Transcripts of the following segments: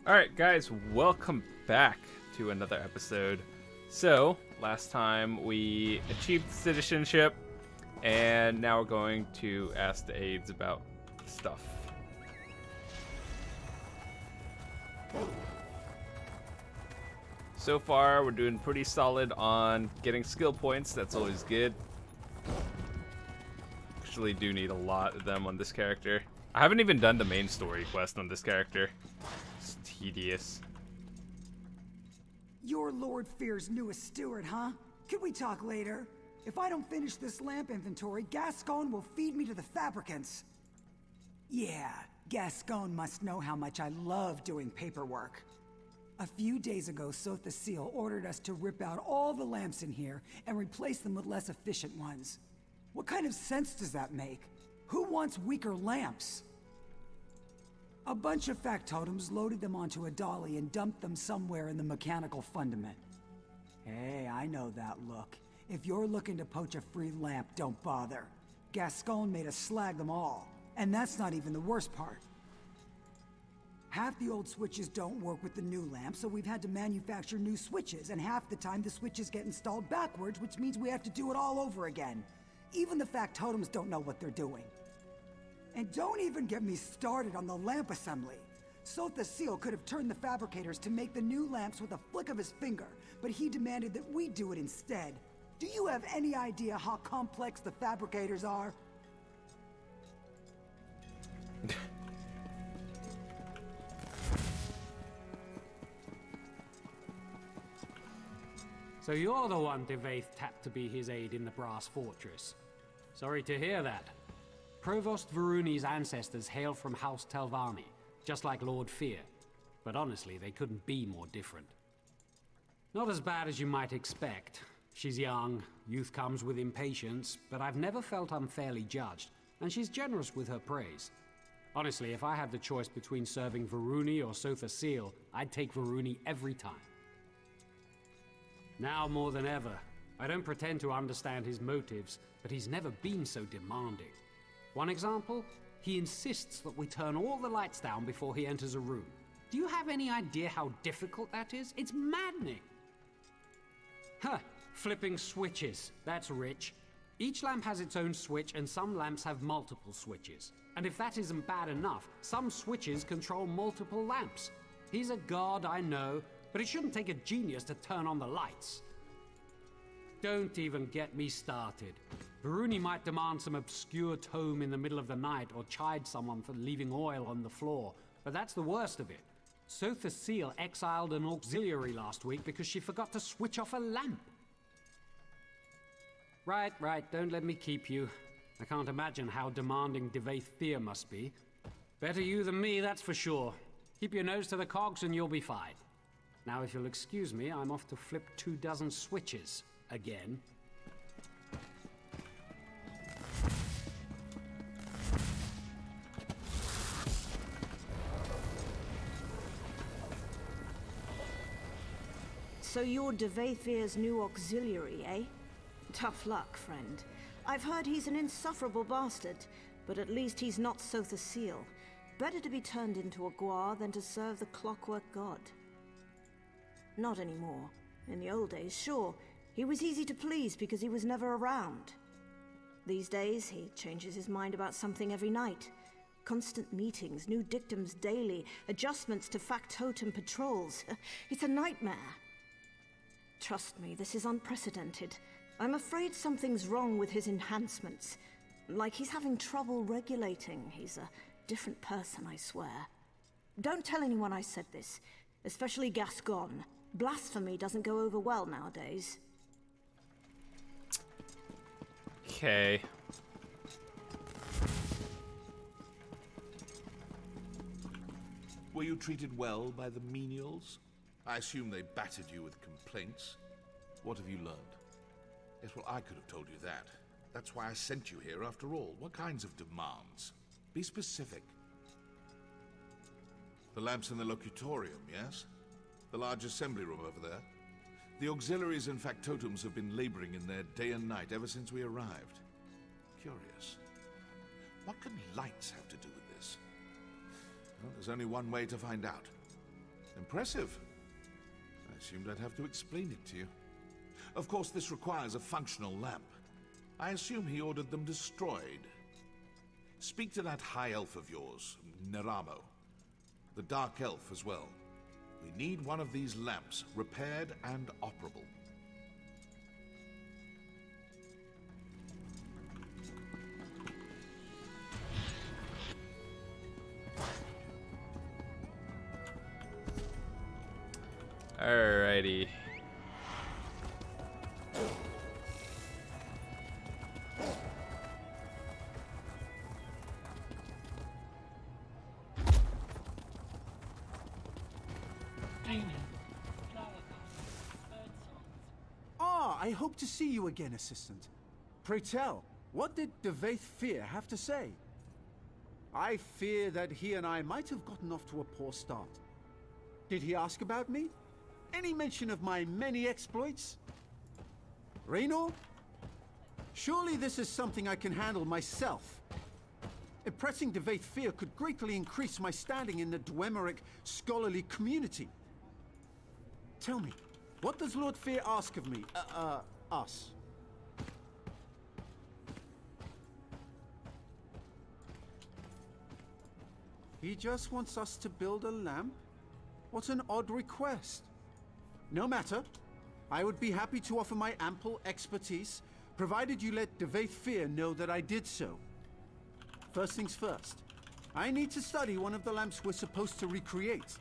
Alright guys, welcome back to another episode. So, last time we achieved citizenship, and now we're going to ask the aides about stuff. So far, we're doing pretty solid on getting skill points, that's always good. Actually do need a lot of them on this character. I haven't even done the main story quest on this character. It's tedious. You're Lord Fear's newest steward, huh? Could we talk later? If I don't finish this lamp inventory, Gascon will feed me to the fabricants. Yeah, Gascon must know how much I love doing paperwork. A few days ago, Seht the Seal ordered us to rip out all the lamps in here and replace them with less efficient ones. What kind of sense does that make? Who wants weaker lamps? A bunch of factotums loaded them onto a dolly and dumped them somewhere in the mechanical fundament. Hey, I know that look. If you're looking to poach a free lamp, don't bother. Gascon made us slag them all. And that's not even the worst part. Half the old switches don't work with the new lamp, so we've had to manufacture new switches, and half the time the switches get installed backwards, which means we have to do it all over again. Even the factotums don't know what they're doing. And don't even get me started on the lamp assembly. Seht the Seal could have turned the fabricators to make the new lamps with a flick of his finger, but he demanded that we do it instead. Do you have any idea how complex the fabricators are? So you're the one Devaith tapped to be his aide in the Brass Fortress. Sorry to hear that. Provost Varuni's ancestors hail from House Telvanni, just like Lord Fear. But honestly, they couldn't be more different. Not as bad as you might expect. She's young, youth comes with impatience, but I've never felt unfairly judged, and she's generous with her praise. Honestly, if I had the choice between serving Varuni or Seht the Seal, I'd take Varuni every time. Now more than ever, I don't pretend to understand his motives, but he's never been so demanding. One example? He insists that we turn all the lights down before he enters a room. Do you have any idea how difficult that is? It's maddening! Huh, flipping switches. That's rich. Each lamp has its own switch, and some lamps have multiple switches. And if that isn't bad enough, some switches control multiple lamps. He's a god, I know, but it shouldn't take a genius to turn on the lights. Don't even get me started. Varuni might demand some obscure tome in the middle of the night or chide someone for leaving oil on the floor, but that's the worst of it. Seht the Seal exiled an auxiliary last week because she forgot to switch off a lamp. Right, don't let me keep you. I can't imagine how demanding Devaith Fear must be. Better you than me, that's for sure. Keep your nose to the cogs and you'll be fine. Now, if you'll excuse me, I'm off to flip 24 switches. Again. So you're Devaith Fear's new auxiliary, eh? Tough luck, friend. I've heard he's an insufferable bastard, but at least he's not Seht the Seal. Better to be turned into a guar than to serve the Clockwork god. Not anymore. In the old days, sure, he was easy to please because he was never around. These days, he changes his mind about something every night. Constant meetings, new dictums daily, adjustments to factotum patrols. It's a nightmare. Trust me, this is unprecedented. I'm afraid something's wrong with his enhancements. Like he's having trouble regulating. He's a different person, I swear. Don't tell anyone I said this, especially Gascon. Blasphemy doesn't go over well nowadays. Okay. Were you treated well by the menials? I assume they battered you with complaints. What have you learned? Yes, well, I could have told you that. That's why I sent you here after all. What kinds of demands? Be specific. The lamps in the locutorium, yes? The large assembly room over there? The auxiliaries and factotums have been laboring in there day and night ever since we arrived. Curious. What can lights have to do with this? Well, there's only one way to find out. Impressive. I assumed I'd have to explain it to you. Of course, this requires a functional lamp. I assume he ordered them destroyed. Speak to that high elf of yours, Neramo. The dark elf as well. We need one of these lamps repaired and operable. Alrighty. Ah, I hope to see you again, Assistant. Pray tell, what did Devaith Fear have to say? I fear that he and I might have gotten off to a poor start. Did he ask about me? Any mention of my many exploits? Raynor? Surely this is something I can handle myself. Impressing Devaith Fear could greatly increase my standing in the Dwemer scholarly community. Tell me, what does Lord Fear ask of me? Us? He just wants us to build a lamp? What an odd request. No matter. I would be happy to offer my ample expertise, provided you let Devaith Fear know that I did so. First things first. I need to study one of the lamps we're supposed to recreate.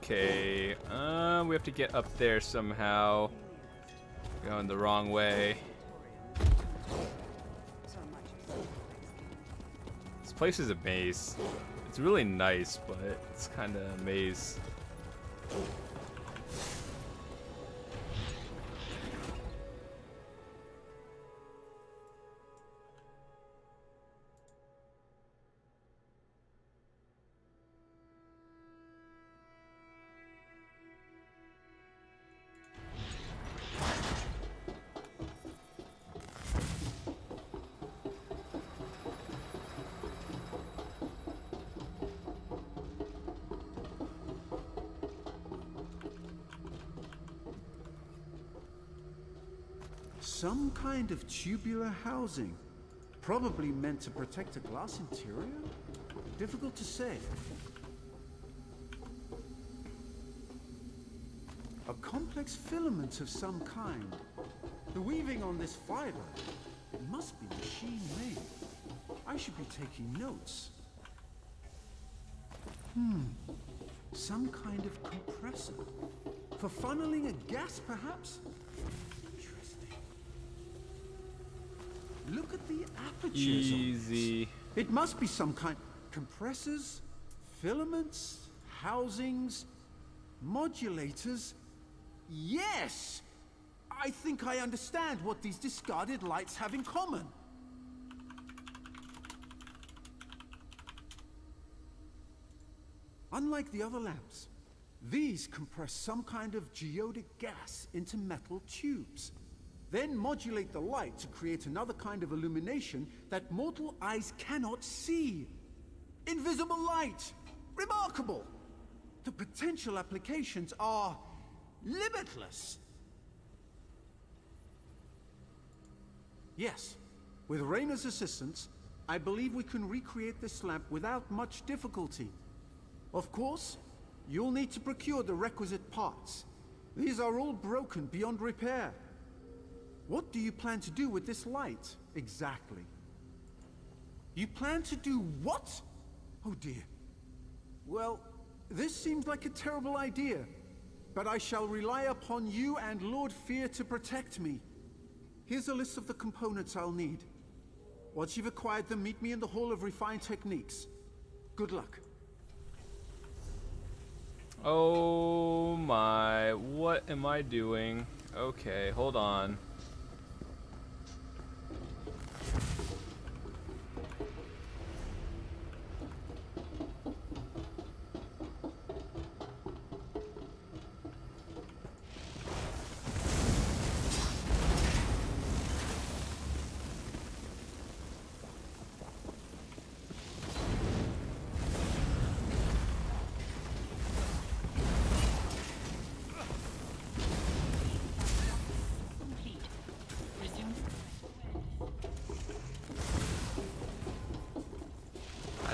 Okay, we have to get up there somehow. Going the wrong way. This place is a maze. It's really nice, but it's kind of a maze. Some kind of tubular housing. Probably meant to protect a glass interior? Difficult to say. A complex filament of some kind. The weaving on this fiber, it must be machine-made. I should be taking notes. Some kind of compressor. For funneling a gas, perhaps? Look at the apertures. Easy. It must be some kind. Compressors, filaments, housings, modulators. Yes! I think I understand what these discarded lights have in common. Unlike the other lamps, these compress some kind of geodic gas into metal tubes. Then modulate the light to create another kind of illumination that mortal eyes cannot see. Invisible light! Remarkable! The potential applications are limitless. Yes, with Raynor's assistance, I believe we can recreate this lamp without much difficulty. Of course, you'll need to procure the requisite parts. These are all broken beyond repair. What do you plan to do with this light, exactly? You plan to do what? Oh dear. Well, this seems like a terrible idea, but I shall rely upon you and Lord Fear to protect me. Here's a list of the components I'll need. Once you've acquired them, meet me in the Hall of Refined Techniques. Good luck. Oh my, what am I doing? Okay, hold on.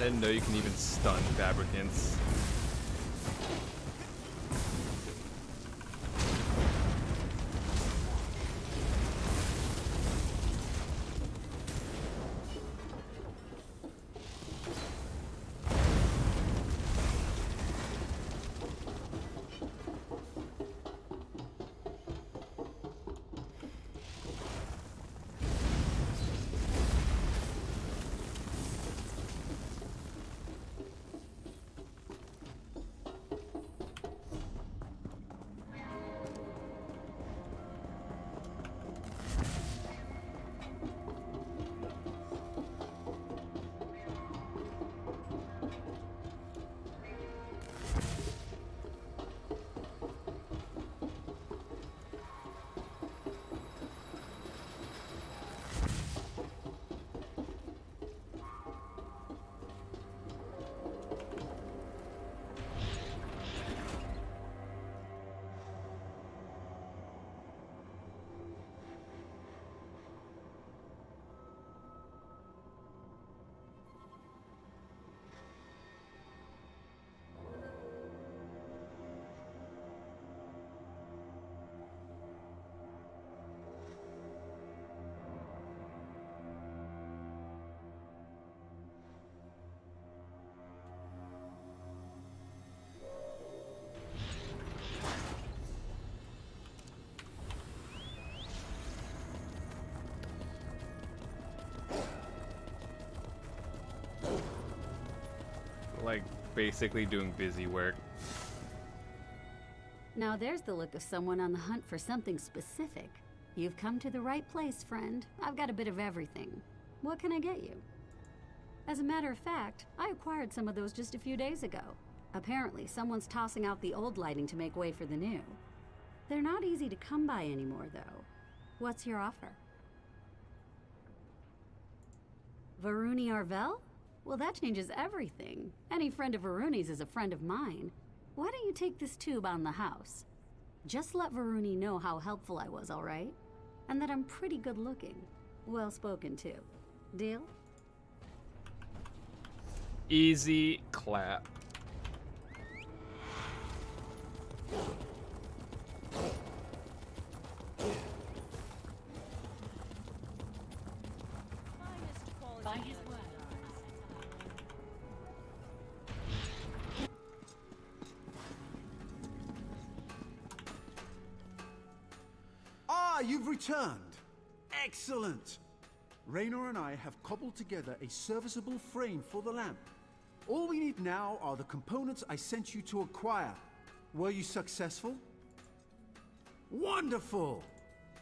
didn't know you can even stun fabricants. Like, basically doing busy work. Now there's the look of someone on the hunt for something specific. You've come to the right place, friend. I've got a bit of everything. What can I get you? As a matter of fact, I acquired some of those just a few days ago. Apparently, someone's tossing out the old lighting to make way for the new. They're not easy to come by anymore, though. What's your offer? Varuni Arvel? Well, that changes everything. Any friend of Varuni's is a friend of mine. Why don't you take this tube on the house? Just let Varuni know how helpful I was, all right? And that I'm pretty good looking. Well spoken, too. Deal? Easy clap. Ah, you've returned. Excellent. Raynor and I have cobbled together a serviceable frame for the lamp. All we need now are the components I sent you to acquire. Were you successful? Wonderful!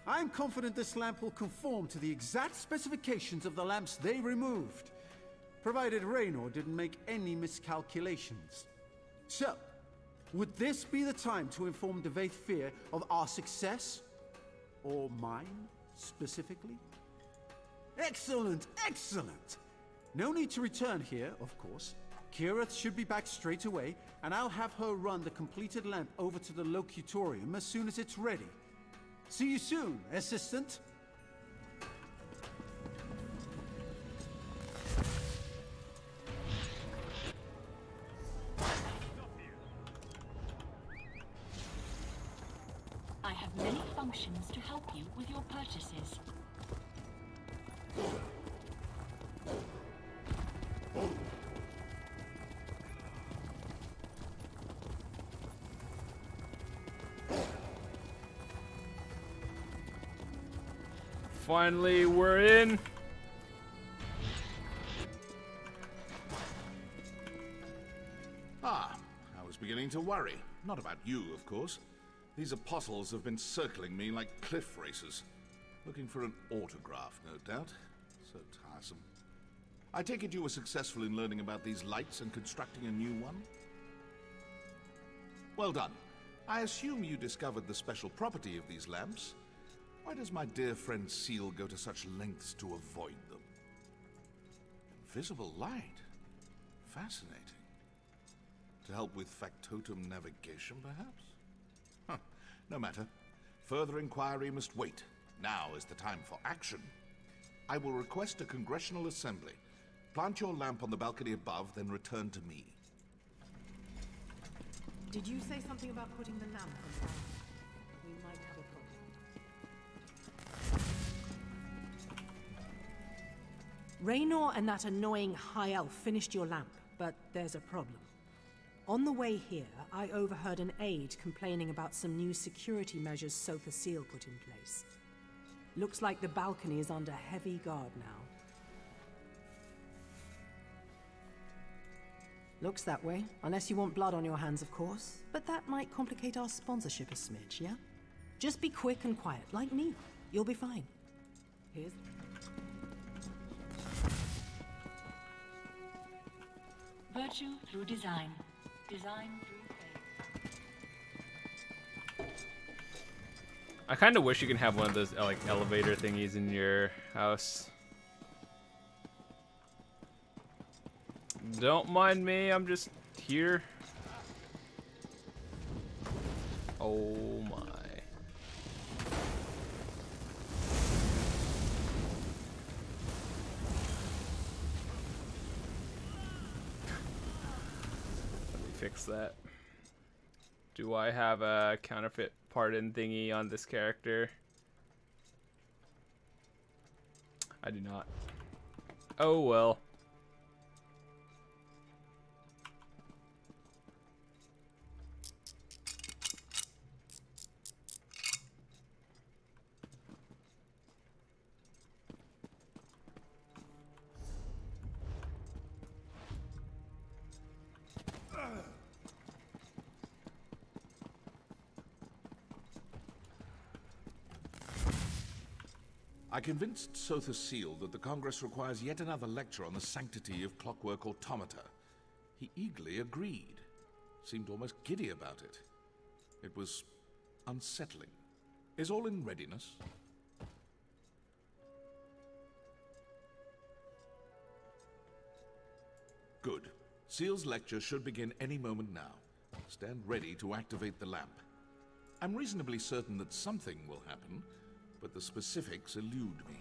I'm confident this lamp will conform to the exact specifications of the lamps they removed, provided Raynor didn't make any miscalculations. So, would this be the time to inform Devaith Fear of our success? Or mine, specifically? Excellent, excellent! No need to return here, of course. Kirith should be back straight away, and I'll have her run the completed lamp over to the locutorium as soon as it's ready. See you soon, assistant. I have many functions to help you with your purchases. Finally, we're in. Ah, I was beginning to worry. Not about you, of course. These apostles have been circling me like cliff racers. Looking for an autograph, no doubt. So tiresome. I take it you were successful in learning about these lights and constructing a new one? Well done. I assume you discovered the special property of these lamps. Why does my dear friend Seal go to such lengths to avoid them? Invisible light? Fascinating. To help with factotum navigation, perhaps? Huh. No matter. Further inquiry must wait. Now is the time for action. I will request a congressional assembly. Plant your lamp on the balcony above, then return to me. Did you say something about putting the lamp on fire? We might have a problem. Raynor and that annoying high elf finished your lamp, but there's a problem. On the way here, I overheard an aide complaining about some new security measures Sotha Seal put in place. Looks like the balcony is under heavy guard now. Looks that way, unless you want blood on your hands, of course. But that might complicate our sponsorship a smidge, yeah? Just be quick and quiet, like me. You'll be fine. Here's... Virtue through design. Design through faith. I kind of wish you can have one of those like elevator thingies in your house. Don't mind me, I'm just here. Oh my. Let me fix that. Do I have a counterfeit pardon thingy on this character? I do not. Oh well. I convinced Sotha Seal that the Congress requires yet another lecture on the sanctity of Clockwork automata. He eagerly agreed. Seemed almost giddy about it. It was unsettling. Is all in readiness? Good. Seal's lecture should begin any moment now. Stand ready to activate the lamp. I'm reasonably certain that something will happen, but the specifics elude me.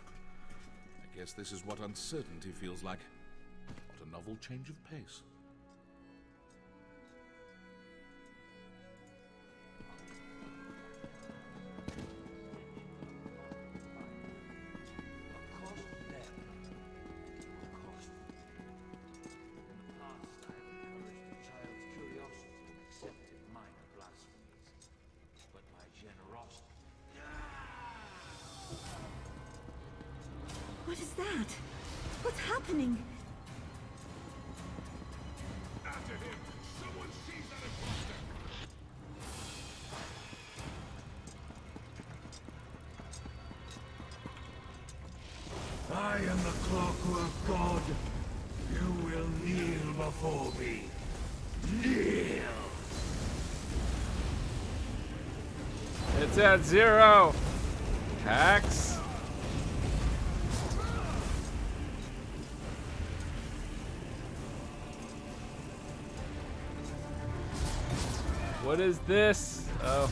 I guess this is what uncertainty feels like. What a novel change of pace. What is that? What's happening? After him! Someone seize that imposter! I am the Clockwork God. You will kneel before me. Kneel! It's at 0. Hacks. What is this? Oh.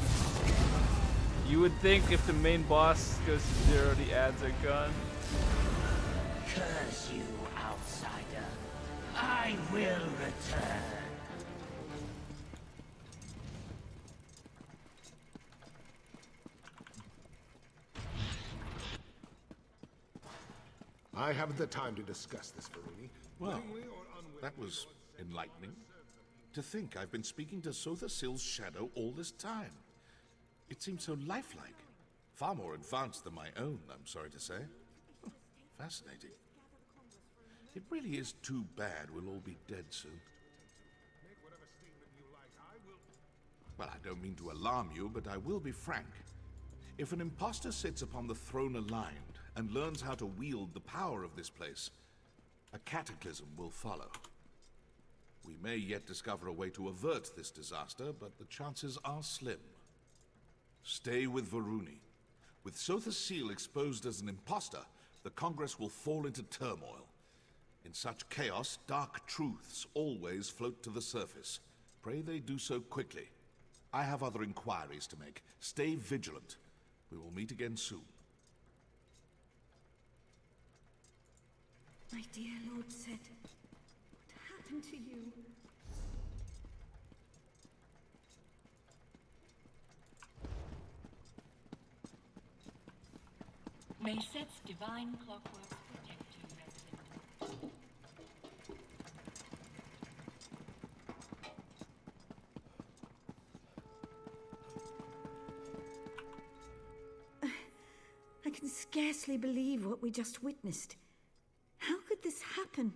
You would think if the main boss goes to 0, the ads are gone. Curse you, outsider. I will return. I haven't the time to discuss this, Varuni. Well, that was enlightening. To think I've been speaking to Sotha Seal's shadow all this time. It seems so lifelike. Far more advanced than my own, I'm sorry to say. Fascinating. It really is too bad we'll all be dead soon. Well, I don't mean to alarm you, but I will be frank. If an imposter sits upon the throne aligned and learns how to wield the power of this place, a cataclysm will follow. We may yet discover a way to avert this disaster, but the chances are slim. Stay with Varuni. With Sotha Seal exposed as an imposter, the Congress will fall into turmoil. In such chaos, dark truths always float to the surface. Pray they do so quickly. I have other inquiries to make. Stay vigilant. We will meet again soon. My dear Lord Seht, what happened to you? May Seht's divine clockwork protect you, Reverend. I can scarcely believe what we just witnessed. How could this happen?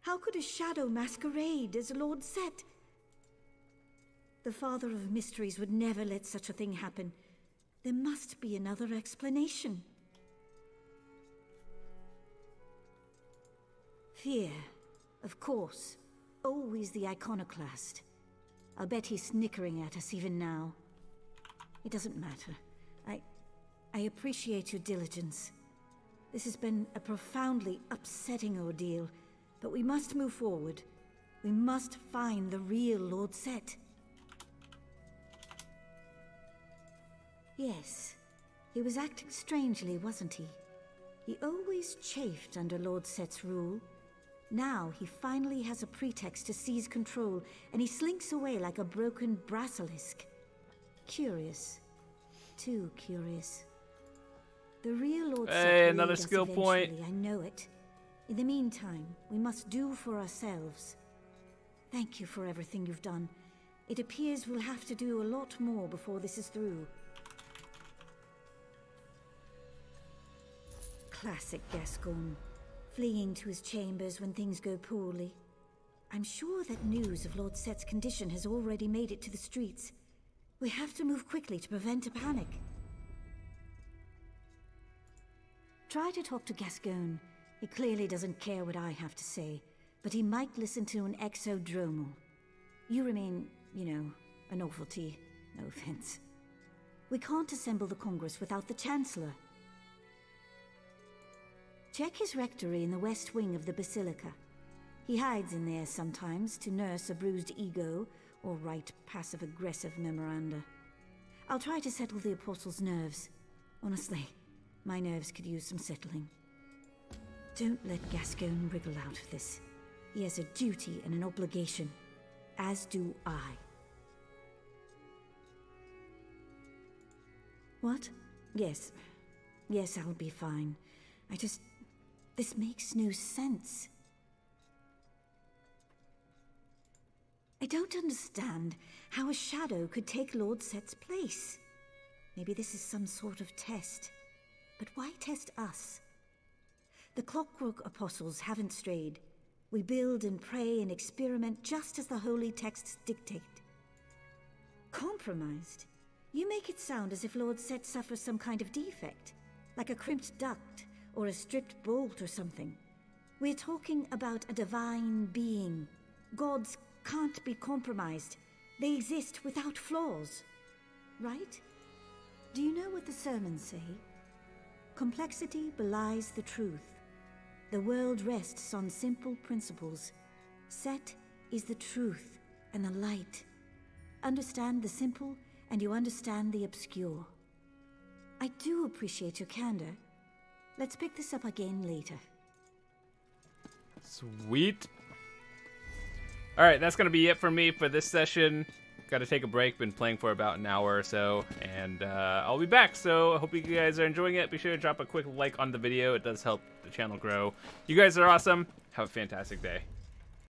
How could a shadow masquerade as Lord Seht? The Father of Mysteries would never let such a thing happen. There must be another explanation. Fear, of course. Always the iconoclast. I'll bet he's snickering at us even now. It doesn't matter. I appreciate your diligence. This has been a profoundly upsetting ordeal, but we must move forward. We must find the real Lord Seht. Yes, he was acting strangely, wasn't he? He always chafed under Lord Set's rule. Now he finally has a pretext to seize control, and he slinks away like a broken basilisk. Curious. Too curious. The real Lord Seht will another lead us skill point. eventually, I know it. In the meantime, we must do for ourselves. Thank you for everything you've done. It appears we'll have to do a lot more before this is through. Classic Gascon. Fleeing to his chambers when things go poorly. I'm sure that news of Lord Set's condition has already made it to the streets. We have to move quickly to prevent a panic. Try to talk to Gascon. He clearly doesn't care what I have to say, but he might listen to an exodromal. You remain, you know, a novelty. No offense. We can't assemble the Congress without the Chancellor. Check his rectory in the west wing of the Basilica. He hides in there sometimes to nurse a bruised ego or write passive-aggressive memoranda. I'll try to settle the Apostle's nerves. Honestly, my nerves could use some settling. Don't let Gascon wriggle out of this. He has a duty and an obligation, as do I. What? Yes. Yes, I'll be fine. This makes no sense. I don't understand how a shadow could take Lord Set's place. Maybe this is some sort of test. But why test us? The Clockwork Apostles haven't strayed. We build and pray and experiment just as the holy texts dictate. Compromised? You make it sound as if Lord Seht suffers some kind of defect, like a crimped duct or a stripped bolt or something. We're talking about a divine being. Gods can't be compromised. They exist without flaws. Right? Do you know what the sermons say? Complexity belies the truth. The world rests on simple principles. Seht is the truth and the light. Understand the simple and you understand the obscure. I do appreciate your candor. Let's pick this up again later. Sweet. Alright, that's going to be it for me for this session. Got to take a break. Been playing for about an hour or so. And I'll be back. So I hope you guys are enjoying it. Be sure to drop a quick like on the video. It does help the channel grow. You guys are awesome. Have a fantastic day.